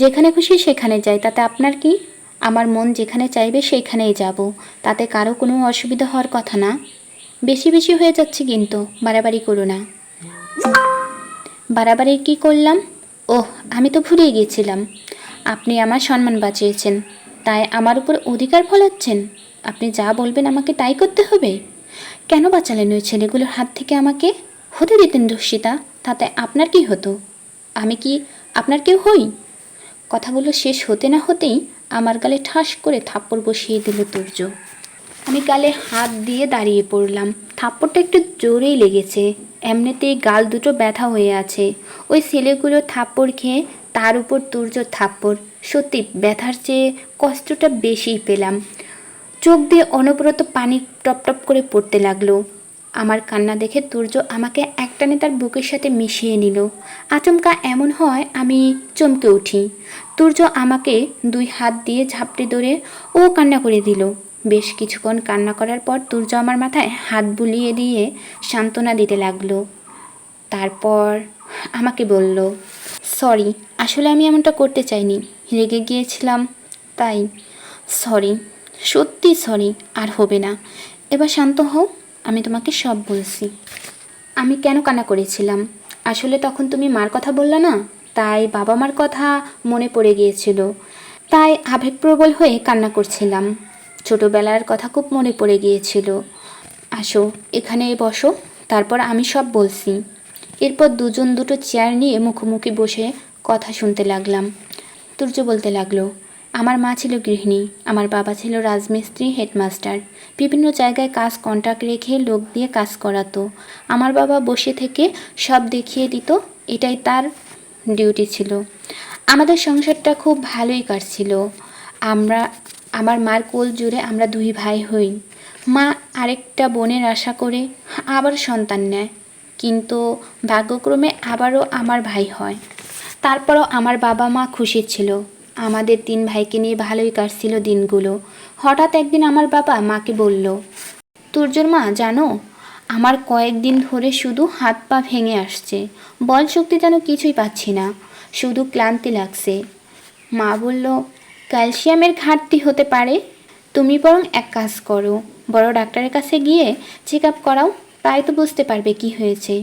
যেখানে খুশি সেখানে যাই, তাতে আপনার কি? আমার মন যেখানে চাইবে সেইখানেই যাব, তাতে কারো কোনো অসুবিধা হওয়ার কথা না। বেশি বেশি হয়ে যাচ্ছে কিন্তু, বাড়াবাড়ি করো না। বাড়াবাড়ি কি করলাম? ওহ, আমি তো ভুলেই গিয়েছিলাম। আপনি আমার সম্মান বাঁচিয়েছেন, তাই আমার উপর অধিকার ফলাচ্ছেন। আপনি যা বলবেন আমাকে তাই করতে হবে। কেন বাঁচালেন ওই ছেলেগুলোর হাত থেকে আমাকে? হতে দিতেন দর্শিতা, তাতে আপনার কি হতো? আমি কি আপনার কেউ হই? কথাগুলো শেষ হতে না হতেই আমার গালে ঠাস করে থাপ্পড় বসিয়ে দিল তুর্য। আমি গালে হাত দিয়ে দাঁড়িয়ে পড়লাম। থাপ্পড়টা একটু জোরেই লেগেছে, এমনিতেই গাল দুটো ব্যথা হয়ে আছে। ওই ছেলেগুলো থাপ্পড় খেয়ে তার উপর তুর্যর থাপ্পড়, সত্যি ব্যথার চেয়ে কষ্টটা বেশিই পেলাম। চোখ দিয়ে অনবরত পানি টপ টপ করে পড়তে লাগলো। আমার কান্না দেখে তুর্য আমাকে একটানে তার বুকের সাথে মিশিয়ে নিল। আচমকা এমন হয় আমি চমকে উঠি। তুর্য আমাকে দুই হাত দিয়ে ঝাপটে ধরে ও কান্না করে দিল। বেশ কিছুক্ষণ কান্না করার পর তুর্য আমার মাথায় হাত বুলিয়ে দিয়ে সান্ত্বনা দিতে লাগলো। তারপর আমাকে বলল, সরি, আসলে আমি এমনটা করতে চাইনি, রেগে গিয়েছিলাম তাই। সরি, সত্যি সরি, আর হবে না। এবার শান্ত হও, আমি তোমাকে সব বলছি। আমি কেন কান্না করেছিলাম? আসলে তখন তুমি মার কথা বললে না, তাই বাবা মার কথা মনে পড়ে গিয়েছিল, তাই আবেগপ্রবল হয়ে কান্না করছিলাম। ছোটবেলার কথা খুব মনে পড়ে গিয়েছিল। আসো, এখানে বসো, তারপর আমি সব বলছি। এরপর দুজন দুটো চেয়ার নিয়ে মুখোমুখি বসে কথা শুনতে লাগলাম। তুর্য বলতে লাগলো, আমার মা ছিল গৃহিণী, আমার বাবা ছিল রাজমিস্ত্রি হেডমাস্টার। বিভিন্ন জায়গায় কাজ কন্ট্রাক্ট রেখে লোক দিয়ে কাজ করাতো। আমার বাবা বসে থেকে সব দেখিয়ে দিত, এটাই তার ডিউটি ছিল। আমাদের সংসারটা খুব ভালোই কাটছিল। আমরা আমার মার কোল জুড়ে আমরা দুই ভাই হই। মা আরেকটা বোনের আশা করে আবার সন্তান নেয়, কিন্তু ভাগ্যক্রমে আবারও আমার ভাই হয়। তারপরও আমার বাবা মা খুশি ছিল। আমাদের তিন ভাইকে নিয়ে ভালোই কাটছিল দিনগুলো। হঠাৎ একদিন আমার বাবা মাকে বলল, তুর্যর মা জানো, আমার কয়েকদিন ধরে শুধু হাত পা ভেঙে আসছে, বল শক্তি যেন কিছুই পাচ্ছি না, শুধু ক্লান্তি লাগছে। মা বলল, ক্যালসিয়ামের ঘাটতি হতে পারে, তুমি বরং এক কাজ করো, বড় ডাক্তারের কাছে গিয়ে চেক আপ করাও, তাই তো বুঝতে পারবে কি হয়েছে।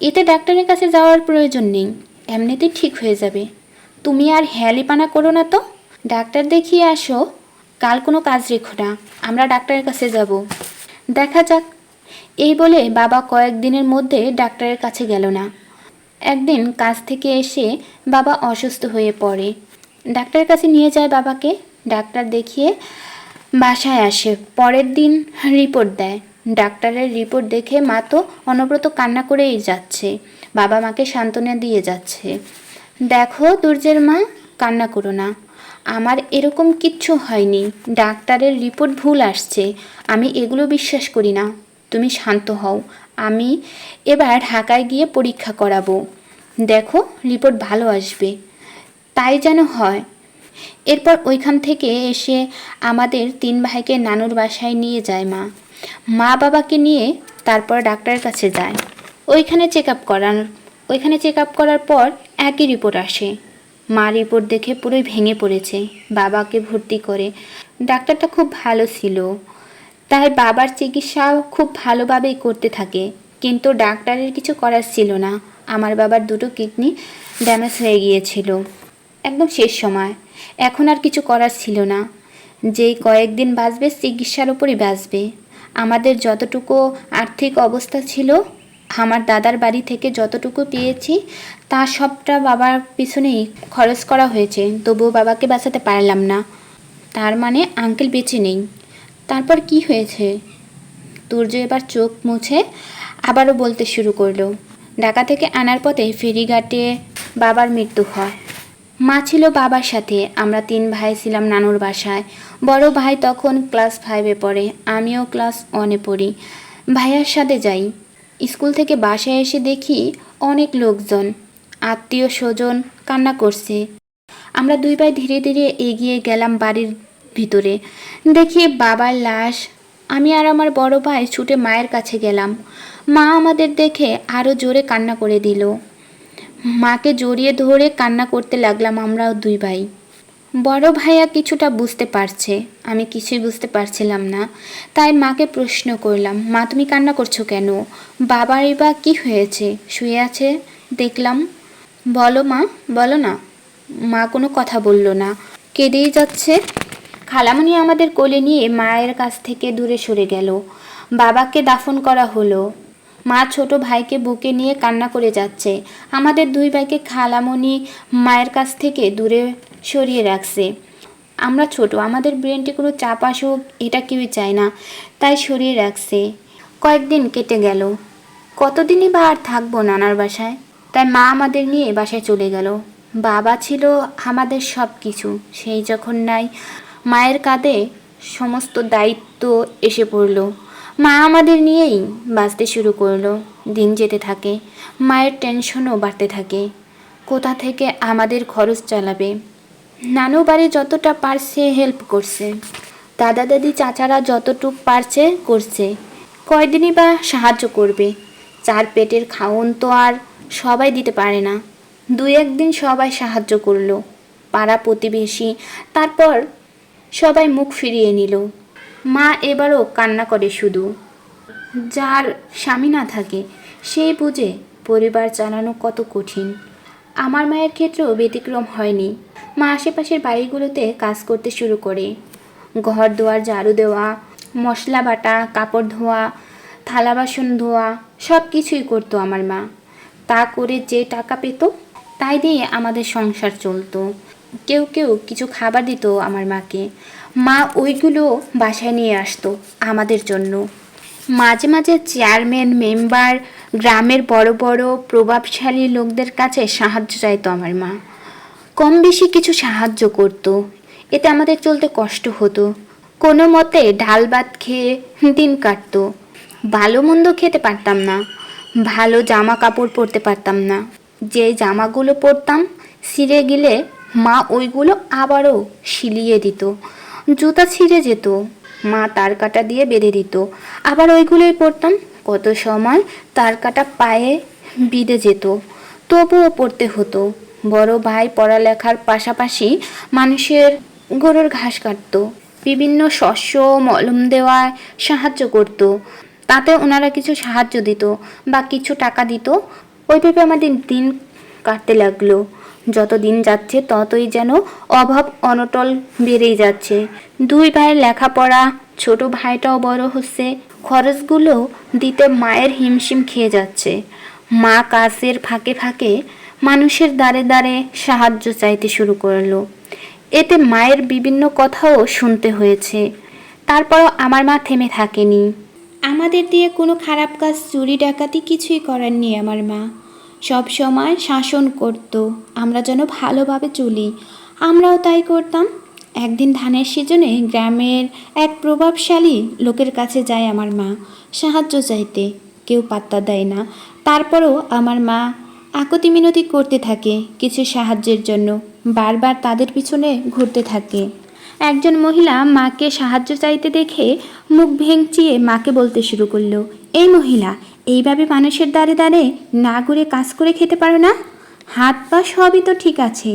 এতে ডাক্তারের কাছে যাওয়ার প্রয়োজন নেই, এমনিতেই ঠিক হয়ে যাবে। তুমি আর হেয়ালিপানা করো না তো, ডাক্তার দেখিয়ে আসো। কাল কোনো কাজ রেখো না, আমরা ডাক্তারের কাছে যাব, দেখা যাক। এই বলে বাবা কয়েকদিনের মধ্যে ডাক্তারের কাছে গেল না। একদিন কাজ থেকে এসে বাবা অসুস্থ হয়ে পড়ে। ডাক্তারের কাছে নিয়ে যায় বাবাকে। ডাক্তার দেখিয়ে বাসায় আসে। পরের দিন রিপোর্ট দেয়। ডাক্তারের রিপোর্ট দেখে মা তো অনবরত কান্না করেই যাচ্ছে। বাবা মাকে সান্ত্বনা দিয়ে যাচ্ছে, দেখো দুর্জের মা, কান্না করো না, আমার এরকম কিচ্ছু হয়নি, ডাক্তারের রিপোর্ট ভুল আসছে, আমি এগুলো বিশ্বাস করি না, তুমি শান্ত হও, আমি এবার ঢাকায় গিয়ে পরীক্ষা করাবো, দেখো রিপোর্ট ভালো আসবে, তাই যেন হয়। এরপর ওইখান থেকে এসে আমাদের তিন ভাইকে নানুর বাসায় নিয়ে যায় মা। মা বাবাকে নিয়ে তারপর ডাক্তারের কাছে যায়। ওইখানে চেক আপ করার পর একই রিপোর্ট আসে। মা রিপোর্ট দেখে পুরোই ভেঙে পড়েছে, বাবাকে ভর্তি করে। ডাক্তারটা খুব ভালো ছিল, তাই বাবার চিকিৎসাও খুব ভালোভাবেই করতে থাকে, কিন্তু ডাক্তারের কিছু করার ছিল না। আমার বাবার দুটো কিডনি ড্যামেজ হয়ে গিয়েছিল একদম শেষ সময়, এখন আর কিছু করার ছিল না। যেই কয়েকদিন বাঁচবে চিকিৎসার উপরই বাঁচবে। আমাদের যতটুকু আর্থিক অবস্থা ছিল, আমার দাদার বাড়ি থেকে যতটুকু পেয়েছি তা সবটা বাবার পিছনেই খরচ করা হয়েছে, তবুও বাবাকে বাঁচাতে পারলাম না। তার মানে আঙ্কেল বেঁচে নেই। তারপর কি হয়েছে? তুর্য এবার চোখ মুছে আবারও বলতে শুরু করলো, ঢাকা থেকে আনার পথে ফেরিঘাটে বাবার মৃত্যু হয়। মা ছিল বাবার সাথে, আমরা তিন ভাই ছিলাম নানুর বাসায়। বড় ভাই তখন ক্লাস 5-এ পড়ে, আমিও ক্লাস 1-এ পড়ি। ভাইয়ার সাথে যাই। স্কুল থেকে বাসায় এসে দেখি অনেক লোকজন, আত্মীয় স্বজন কান্না করছে। আমরা দুই ভাই ধীরে ধীরে এগিয়ে গেলাম বাড়ির ভিতরে। দেখি বাবার লাশ। আমি আর আমার বড় ভাই ছুটে মায়ের কাছে গেলাম। মা আমাদের দেখে আরও জোরে কান্না করে দিল। মাকে জড়িয়ে ধরে কান্না করতে লাগলাম আমরাও দুই ভাই। বড় ভাইয়া কিছুটা বুঝতে পারছে, আমি কিছুই বুঝতে পারছিলাম না। তাই মাকে প্রশ্ন করলাম, মা তুমি কান্না করছো কেন? বাবারই বা কী হয়েছে? শুয়ে আছে দেখলাম। বলো মা, বলো না। মা কোনো কথা বলল না, কেঁদেই যাচ্ছে। খালামণি আমাদের কোলে নিয়ে মায়ের কাছ থেকে দূরে সরে গেল। বাবাকে দাফন করা হলো। মা ছোট ভাইকে বুকে নিয়ে কান্না করে যাচ্ছে। আমাদের দুই ভাইকে খালামণি মায়ের কাছ থেকে দূরে সরিয়ে রাখছে। আমরা ছোট, আমাদের ব্রেনটি কোনো চাপ আসুক এটা কেউই চায় না, তাই সরিয়ে রাখছে। কয়েকদিন কেটে গেল। কতদিনই বা আর থাকবো নানার বাসায়, তাই মা আমাদের নিয়ে বাসায় চলে গেল। বাবা ছিল আমাদের সব কিছু, সেই যখন নাই, মায়ের কাঁধে সমস্ত দায়িত্ব এসে পড়ল। মা আমাদের নিয়েই বাঁচতে শুরু করলো। দিন যেতে থাকে, মায়ের টেনশনও বাড়তে থাকে। কোথা থেকে আমাদের খরচ চালাবে? নানু বাড়ি যতটা পারছে হেল্প করছে, দাদা দাদি চাচারা যতটুক পারছে করছে। কয়দিনই বা সাহায্য করবে? চার পেটের খাওন তো আর সবাই দিতে পারে না। দুই একদিন সবাই সাহায্য করলো, পাড়া প্রতিবেশী, তারপর সবাই মুখ ফিরিয়ে নিল। মা এবারও কান্না করে শুধু। যার স্বামী না থাকে সেই বুঝে পরিবার চালানো কত কঠিন। আমার মায়ের ক্ষেত্রেও ব্যতিক্রম হয়নি। মা আশেপাশের বাড়িগুলোতে কাজ করতে শুরু করে। ঘর দুয়ার ঝাড়ু দেওয়া, মশলা বাটা, কাপড় ধোয়া, থালা বাসন ধোয়া, সব কিছুই করতো আমার মা। তা করে যে টাকা পেত তাই দিয়ে আমাদের সংসার চলতো। কেউ কেউ কিছু খাবার দিত আমার মাকে, মা ওইগুলো বাসায় নিয়ে আসতো আমাদের জন্য। মাঝে মাঝে চেয়ারম্যান, মেম্বার, গ্রামের বড় বড় প্রভাবশালী লোকদের কাছে সাহায্য চাইতো আমার মা। কম বেশি কিছু সাহায্য করত, এতে আমাদের চলতে কষ্ট হতো। কোনো মতে ডাল ভাত খেয়ে দিন কাটতো। ভালো মন্দ খেতে পারতাম না, ভালো জামা কাপড় পরতে পারতাম না। যে জামাগুলো পরতাম ছিঁড়ে গেলে মা ওইগুলো আবারও সিলিয়ে দিত। জুতা ছিঁড়ে যেত, মা তার কাটা দিয়ে বেঁধে দিত, আবার ওইগুলোই পরতাম। কত সময় তার কাটা পায়ে বিঁধে যেত, তবুও পড়তে হতো। বড় ভাই পড়ালেখার পাশাপাশি মানুষের গরুর ঘাস কাটতো, বিভিন্ন শস্য মলম দেওয়ায় সাহায্য করত। তাতে ওনারা কিছু সাহায্য দিত বা কিছু টাকা দিত। ওইভাবে আমাদের দিন কাটতে লাগলো। যত দিন যাচ্ছে ততই যেন অভাব অনটল বেড়েই যাচ্ছে। দুই ভাইয়ের লেখাপড়া, ছোট ভাইটাও বড় হচ্ছে, খরচগুলো দিতে মায়ের হিমশিম খেয়ে যাচ্ছে। মা কাজের ফাঁকে ফাঁকে মানুষের দ্বারে দ্বারে সাহায্য চাইতে শুরু করলো। এতে মায়ের বিভিন্ন কথাও শুনতে হয়েছে। তারপরও আমার মা থেমে থাকেনি। আমাদের দিয়ে কোনো খারাপ কাজ, চুরি ডাকাতি কিছুই করেননি আমার মা। সব সময় শাসন করত আমরা যেন ভালোভাবে চলি, আমরাও তাই করতাম। একদিন ধানের সিজনে গ্রামের এক প্রভাবশালী লোকের কাছে যায় আমার মা সাহায্য চাইতে। কেউ পাত্তা দেয় না। তারপরও আমার মা আকুতি মিনতি করতে থাকে কিছু সাহায্যের জন্য, বারবার তাদের পিছনে ঘুরতে থাকে। একজন মহিলা মাকে সাহায্য চাইতে দেখে মুখ ভেঙচিয়ে মাকে বলতে শুরু করলো, এই মহিলা, এইভাবে মানুষের দ্বারে দ্বারে না ঘুরে কাজ করে খেতে পারো না? হাত পা সবই তো ঠিক আছে,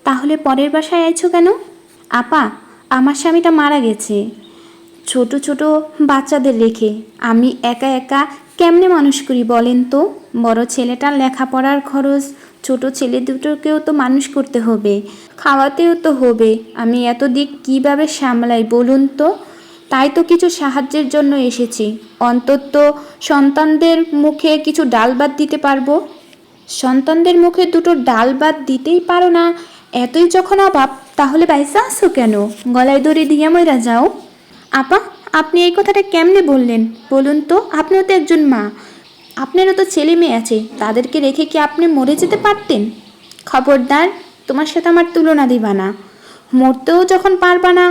তাহলে পরের বাসায় আইছো কেন? আপা, আমার স্বামীটা মারা গেছে ছোট ছোট বাচ্চাদের রেখে। আমি একা একা কেমনে মানুষ করি বলেন তো? বড় ছেলেটার লেখাপড়ার খরচ, ছোট ছেলে দুটোকেও তো মানুষ করতে হবে, খাওয়াতেও তো হবে। আমি এত দিক কীভাবে সামলাই বলুন তো? তাই তো কিছু সাহায্যের জন্য এসেছি, অন্তত সন্তানদের মুখে কিছু ডাল ভাত দিতে পারবো। সন্তানদের মুখে দুটো ডাল ভাত দিতেই পারো না, এতই যখন অভাব, তাহলে বাইসা আসো কেন? গলায় দড়ি দিয়ে মইরা যাও। আপা, আপনি এই কথাটা কেমনে বললেন বলুন তো? আপনিও তো একজন মা, আপনারও তো ছেলে মেয়ে আছে, তাদেরকে রেখে কি আপনি মরে যেতে পারতেন? খবরদার, তোমার সাথে আমার তুলনা দিবা না। মরতেও যখন পারবা না,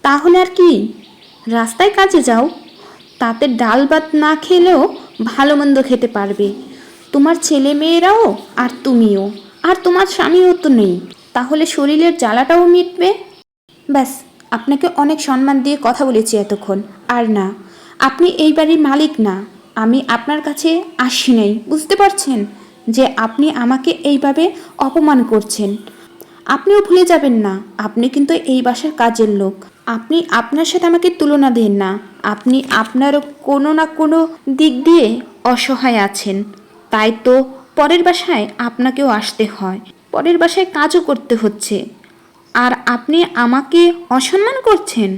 তাহলে আর কি? রাস্তায় কাজে যাও, তাতে ডাল ভাত না খেলেও ভালো মন্দ খেতে পারবে। তোমার ছেলে মেয়েরাও আর তুমিও, আর তোমার স্বামীও তো নেই, তাহলে শরীরের জ্বালাটাও মিটবে। ব্যাস, আপনাকে অনেক সম্মান দিয়ে কথা বলেছি এতক্ষণ, আর না, আপনি এই বাড়ির মালিক না। আমি আপনার কাছে আসি নাই, বুঝতে পারছেন? যে আপনি আমাকে এইভাবে অপমান করছেন। আপনিও ভুলে যাবেন না, আপনি কিন্তু এই বাসার কাজের লোক। আপনি আপনার সাথে আমাকে তুলনা দেন না। আপনি আপনারও কোনো না কোনো দিক দিয়ে অসহায় আছেন, তাই তো পরের বাসায় আপনাকেও আসতে হয়, পরের বাসায় কাজও করতে হচ্ছে, আর আপনি আমাকে অসম্মান করছেন।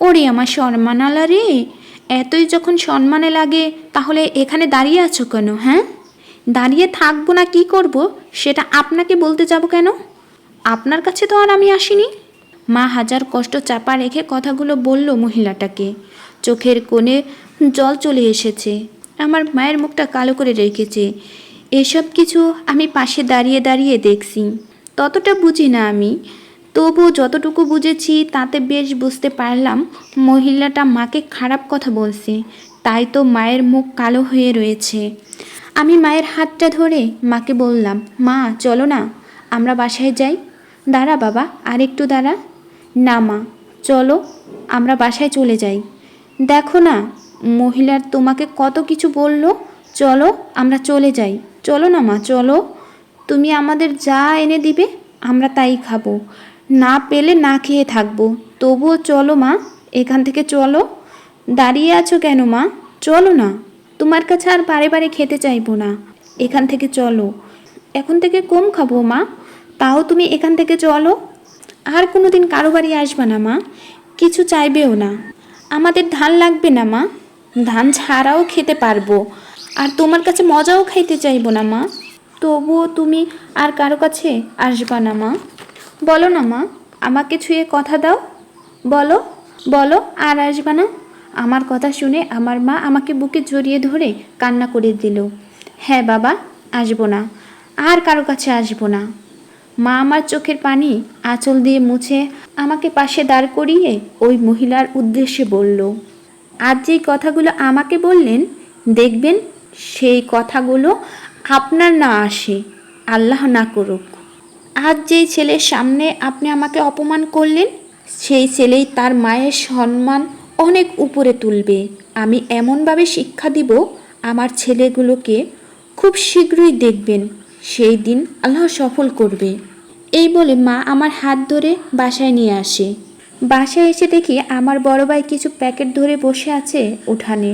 ওরে আমার সম্মানালা রে, এতই যখন সম্মানে লাগে তাহলে এখানে দাঁড়িয়ে আছো কেন? হ্যাঁ, দাঁড়িয়ে থাকবো না কি করব সেটা আপনাকে বলতে যাব কেন? আপনার কাছে তো আর আমি আসিনি। মা হাজার কষ্ট চাপা রেখে কথাগুলো বলল মহিলাটাকে। চোখের কোণে জল চলে এসেছে। আমার মায়ের মুখটা কালো করে রেখেছে। এসব কিছু আমি পাশে দাঁড়িয়ে দাঁড়িয়ে দেখছি, ততটা বুঝি না আমি, তবু যতটুকু বুঝেছি তাতে বেশ বুঝতে পারলাম মহিলাটা মাকে খারাপ কথা বলছে, তাই তো মায়ের মুখ কালো হয়ে রয়েছে। আমি মায়ের হাতটা ধরে মাকে বললাম, মা চলো না, আমরা বাসায় যাই। দাঁড়া বাবা, আর একটু দাঁড়া। না মা, চলো আমরা বাসায় চলে যাই। দেখো না মহিলার তোমাকে কত কিছু বললো, চলো আমরা চলে যাই। চলো না মা, চলো। তুমি আমাদের যা এনে দিবে আমরা তাই খাবো, না পেলে না খেয়ে থাকবো, তবুও চলো মা, এখান থেকে চলো। দাঁড়িয়ে আছো কেন মা? চলো না, তোমার কাছে আর বারে বারে খেতে চাইবো না, এখান থেকে চলো। এখন থেকে কম খাবো মা, তাও তুমি এখান থেকে চলো। আর কোনো দিন কারো বাড়ি আসবে না মা, কিছু চাইবেও না। আমাদের ধান লাগবে না মা, ধান ছাড়াও খেতে পারবো, আর তোমার কাছে মজাও খাইতে চাইবো না মা, তবুও তুমি আর কারো কাছে আসবা না মা। বলো না মা, আমাকে ছুঁয়ে কথা দাও, বলো বলো, আর আসবা না। আমার কথা শুনে আমার মা আমাকে বুকে জড়িয়ে ধরে কান্না করে দিল। হ্যাঁ বাবা, আসবো না, আর কারো কাছে আসবো না। মা আমার চোখের পানি আঁচল দিয়ে মুছে আমাকে পাশে দাঁড় করিয়ে ওই মহিলার উদ্দেশ্যে বলল, আজ যেই কথাগুলো আমাকে বললেন, দেখবেন সেই কথাগুলো আপনার না আসে, আল্লাহ না করুক। আজ যেই ছেলের সামনে আপনি আমাকে অপমান করলেন, সেই ছেলেই তার মায়ের সম্মান অনেক উপরে তুলবে। আমি এমনভাবে শিক্ষা দিব আমার ছেলেগুলোকে, খুব শীঘ্রই দেখবেন সেই দিন আল্লাহ সফল করবে। এই বলে মা আমার হাত ধরে বাসায় নিয়ে আসে। বাসায় এসে দেখি আমার বড় ভাই কিছু প্যাকেট ধরে বসে আছে উঠানে।